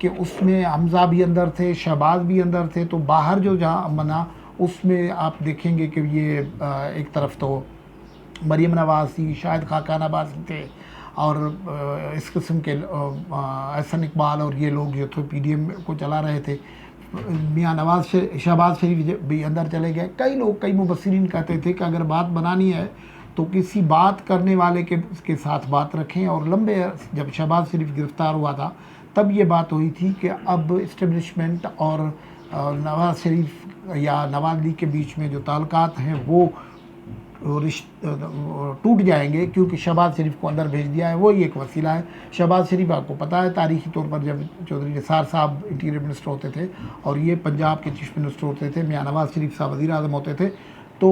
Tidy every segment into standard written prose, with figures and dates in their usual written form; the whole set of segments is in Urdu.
کہ اس میں حمزہ بھی اندر تھے، شہباز بھی اندر تھے، تو باہر جو جہاں بنا اس میں آپ دیکھیں گے کہ یہ ایک طرف تو مریم نواز تھی، شاہد خاقان عباسی تھے، اور اس قسم کے احسن اقبال اور یہ لوگ جو تھے پی ڈی ایم کو چلا رہے تھے، میاں شہباز شریف بھی اندر چلے گئے۔ کئی لوگ، کئی مبصرین کہتے تھے کہ اگر بات بنانی ہے تو کسی بات کرنے والے کے ساتھ بات رکھیں، اور لمبے جب شہباز شریف گرفتار ہوا تھا تب یہ بات ہوئی تھی کہ اب اسٹیبلشمنٹ اور نواز شریف یا نواز لیگ کے بیچ میں جو تعلقات ہیں وہ ٹوٹ جائیں گے، کیونکہ شہباز شریف کو اندر بھیج دیا ہے، وہی ایک وسیلہ ہے۔ شہباز شریف آپ کو پتہ ہے تاریخی طور پر جب چودھری نثار صاحب انٹیریئر منسٹر ہوتے تھے اور یہ پنجاب کے چیف منسٹر ہوتے تھے، میاں نواز شریف صاحب وزیر اعظم ہوتے تھے، تو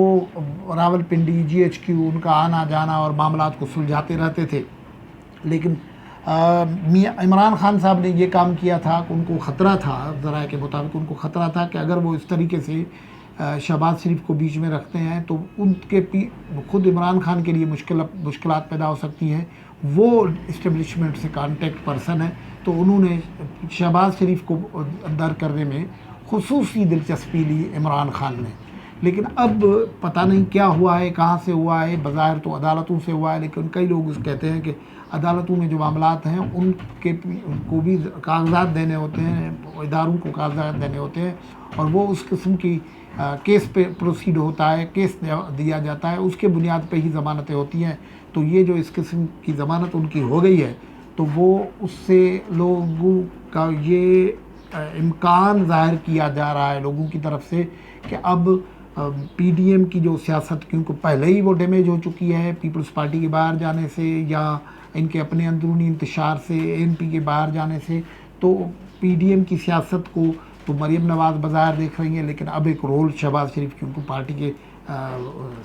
Rawalpindi, G H Q, ان کا آنا جانا اور معاملات کو سلجھاتے رہتے تھے۔ لیکن میاں عمران خان صاحب نے یہ کام کیا تھا کہ ان کو خطرہ تھا، ذرائع کے مطابق ان کو خطرہ تھا کہ اگر وہ اس طریقے سے شہباز شریف کو بیچ میں رکھتے ہیں تو ان کے خود عمران خان کے لیے مشکلات پیدا ہو سکتی ہیں۔ وہ اسٹیبلشمنٹ سے کانٹیکٹ پرسن ہے، تو انہوں نے شہباز شریف کو اندر کرنے میں خصوصی دلچسپی لی عمران خان نے۔ لیکن اب پتہ نہیں کیا ہوا ہے، کہاں سے ہوا ہے، بظاہر تو عدالتوں سے ہوا ہے، لیکن کئی لوگ کہتے ہیں کہ عدالتوں میں جو معاملات ہیں ان کو بھی کاغذات دینے ہوتے ہیں، اداروں کو کاغذات دینے ہوتے ہیں، اور وہ اس قسم کی کیس پہ پروسیڈ ہوتا ہے، کیس دیا جاتا ہے، اس کے بنیاد پہ ہی ضمانتیں ہوتی ہیں۔ تو یہ جو اس قسم کی ضمانت ان کی ہو گئی ہے، تو وہ اس سے لوگوں کا یہ امکان ظاہر کیا جا رہا ہے لوگوں کی طرف سے کہ اب پی ڈی ایم کی جو سیاست، کیونکہ پہلے ہی وہ ڈیمیج ہو چکی ہے پیپلز پارٹی کے باہر جانے سے یا ان کے اپنے اندرونی انتشار سے، اے این پی کے باہر جانے سے، تو پی ڈی ایم کی سیاست کو تو مریم نواز بظاہر دیکھ رہی ہیں، لیکن اب ایک رول شہباز شریف کیونکہ پارٹی کے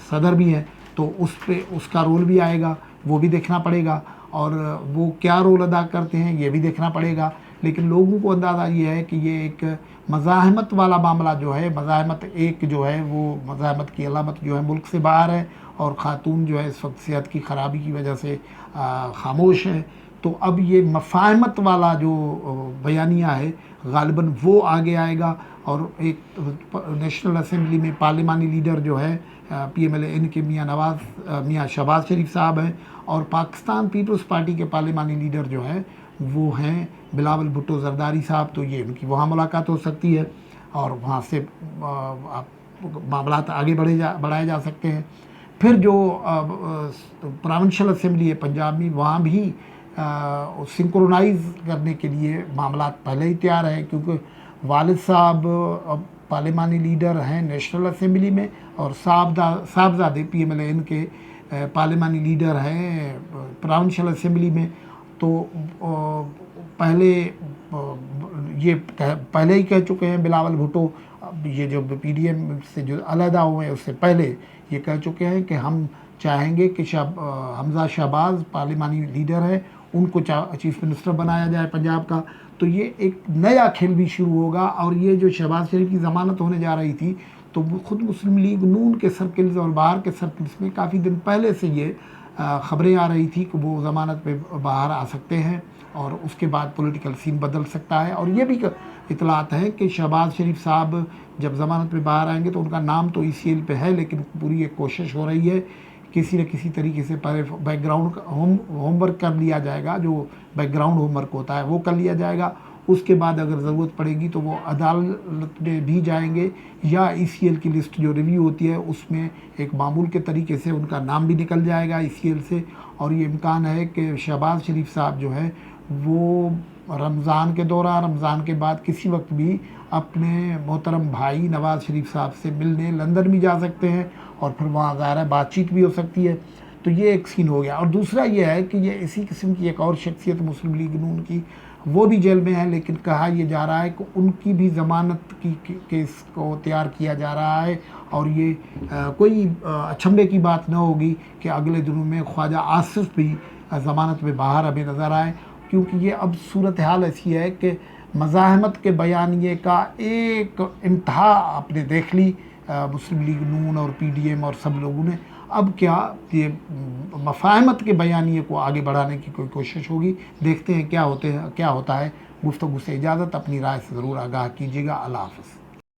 صدر بھی ہیں، تو اس کا رول بھی آئے گا، وہ بھی دیکھنا پڑے گا، اور وہ کیا رول ادا کرتے ہیں یہ بھی دیکھنا پڑے گا۔ لیکن لوگوں کو اندازہ یہ ہے کہ یہ ایک مزاحمت والا معاملہ جو ہے، مزاحمت ایک جو ہے وہ مزاحمت کی علامت جو ہے ملک سے باہر ہے، اور خاتون جو ہے اس وقت صحت کی خرابی کی وجہ سے خاموش ہے، تو اب یہ مفاہمت والا جو بیانیہ ہے غالباً وہ آگے آئے گا۔ اور ایک نیشنل اسمبلی میں پارلیمانی لیڈر جو ہے پی ایم ایل این کے میاں شہباز شریف صاحب ہیں، اور پاکستان پیپلز پارٹی کے پارلیمانی لیڈر جو ہیں وہ ہیں بلاول بھٹو زرداری صاحب، تو یہ ان کی وہاں ملاقات ہو سکتی ہے، اور وہاں سے معاملات آگے بڑھائے جا سکتے ہیں۔ پھر جو پروونشل اسمبلی ہے پنجاب میں، وہاں بھی سنکرونائز کرنے کے لیے معاملات پہلے ہی تیار ہیں، کیونکہ والد صاحب پارلیمانی لیڈر ہیں نیشنل اسمبلی میں، اور صاحبزادے پی ایم ایل این کے پارلیمانی لیڈر ہیں پروونشل اسمبلی میں۔ تو پہلے ہی کہہ چکے ہیں بلاول بھٹو، یہ جو پی ڈی ایم سے جو علیحدہ ہوئے ہیں اس سے پہلے یہ کہہ چکے ہیں کہ ہم چاہیں گے کہ حمزہ شہباز پارلیمانی لیڈر ہے، ان کو چیف منسٹر بنایا جائے پنجاب کا۔ تو یہ ایک نیا کھیل بھی شروع ہوگا، اور یہ جو شہباز شریف کی ضمانت ہونے جا رہی تھی، تو خود مسلم لیگ نون کے سرکلز اور باہر کے سرکلز میں کافی دن پہلے سے یہ خبریں آ رہی تھی کہ وہ ضمانت پہ باہر آ سکتے ہیں، اور اس کے بعد پولیٹیکل سین بدل سکتا ہے۔ اور یہ بھی اطلاعات ہیں کہ شہباز شریف صاحب جب ضمانت پہ باہر آئیں گے تو ان کا نام تو ای سی ایل پہ ہے، لیکن پوری ایک کوشش ہو رہی ہے کسی نہ کسی طریقے سے بیک گراؤنڈ ہوم ورک کر لیا جائے گا، جو بیک گراؤنڈ ہوم ورک ہوتا ہے وہ کر لیا جائے گا۔ اس کے بعد اگر ضرورت پڑے گی تو وہ عدالت میں بھی جائیں گے، یا ای سی ایل کی لسٹ جو ریویو ہوتی ہے اس میں ایک معمول کے طریقے سے ان کا نام بھی نکل جائے گا ای سی ایل سے۔ اور یہ امکان ہے کہ شہباز شریف صاحب جو ہے وہ رمضان کے دوران، رمضان کے بعد کسی وقت بھی اپنے محترم بھائی نواز شریف صاحب سے ملنے لندن بھی جا سکتے ہیں، اور پھر وہاں ظاہر ہے بات چیت بھی ہو سکتی ہے۔ تو یہ ایک سین ہو گیا۔ اور دوسرا یہ ہے کہ یہ اسی قسم کی ایک اور شخصیت مسلم لیگ نون کی، وہ بھی جیل میں ہے، لیکن کہا یہ جا رہا ہے کہ ان کی بھی ضمانت کی کیس کو تیار کیا جا رہا ہے، اور یہ کوئی اچھمبے کی بات نہ ہوگی کہ اگلے دنوں میں خواجہ آصف بھی ضمانت میں باہر ہمیں نظر آئے، کیونکہ یہ اب صورتحال ایسی ہے کہ مزاحمت کے بیانیے کا ایک انتہا آپ نے دیکھ لی مسلم لیگ نون اور پی ڈی ایم اور سب لوگوں نے۔ اب کیا یہ مفاہمت کے بیانیے کو آگے بڑھانے کی کوئی کوشش ہوگی؟ دیکھتے ہیں کیا ہوتا ہے گفتگو سے اجازت، اپنی رائے سے ضرور آگاہ کیجیے گا۔ اللہ حافظ۔